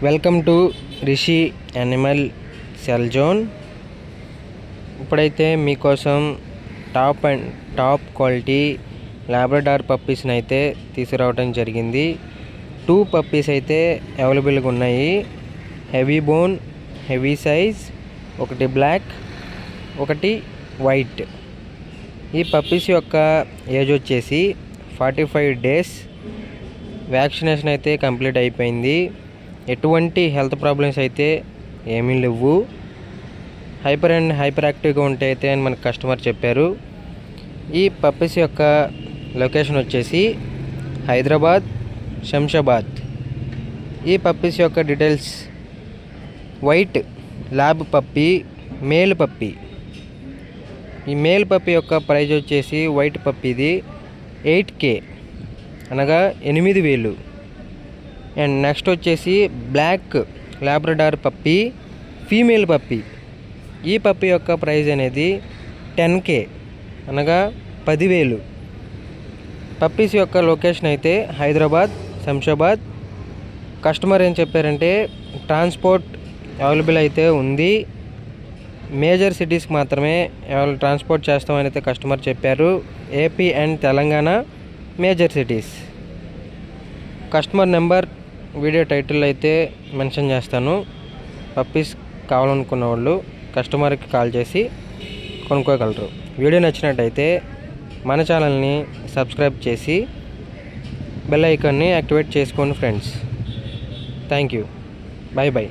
Welcome to Rishi animal cell zone. ఇప్పుడైతే మీకోసం top quality Labrador పప్పీస్ని అయితే తీసుకురావడం జరిగింది. 2 పప్పీస్ అయితే అవైలబుల్గా ఉన్నాయి. హెవీ బోన్, హెవీ సైజ్, ఒకటి బ్లాక్, ఒకటి వైట్. ఈ పప్పీస్ యొక్క ఏజ్ వచ్చేసి 45 డేస్. వ్యాక్సినేషన్ అయితే కంప్లీట్ అయిపోయింది. ఎటువంటి హెల్త్ ప్రాబ్లమ్స్ అయితే ఏమీ లేవు. హైపర్ యాక్టివ్గా ఉంటే అయితే అని మనకు కస్టమర్ చెప్పారు. ఈ పప్పీస్ యొక్క లొకేషన్ వచ్చేసి హైదరాబాద్, శంషాబాద్. ఈ పప్పీస్ యొక్క details: white lab puppy, male puppy. ఈ మేల్ పప్పీ యొక్క ప్రైజ్ వచ్చేసి వైట్ పప్పీది 8K, అనగా 8,000. అండ్ నెక్స్ట్ వచ్చేసి black labrador puppy, female puppy. ఈ పప్పీ యొక్క ప్రైజ్ అనేది 10K, అనగా 10,000. పప్పీస్ యొక్క లొకేషన్ అయితే హైదరాబాద్, శంషాబాద్. కస్టమర్ ఏం చెప్పారంటే ట్రాన్స్పోర్ట్ అవైలబుల్ అయితే ఉంది, మేజర్ సిటీస్కి మాత్రమే ట్రాన్స్పోర్ట్ చేస్తామని అయితే కస్టమర్ చెప్పారు. AP and Telangana major cities. Customer number video title అయితే మెన్షన్ చేస్తాను. పప్పీస్ కావాలనుకున్న వాళ్ళు కస్టమర్కి కాల్ చేసి కొనుక్కోగలరు. వీడియో నచ్చినట్టయితే మన ఛానల్ని సబ్స్క్రైబ్ చేసి బెల్ ఐకాన్ని యాక్టివేట్ చేసుకోండి friends. Thank you. By by.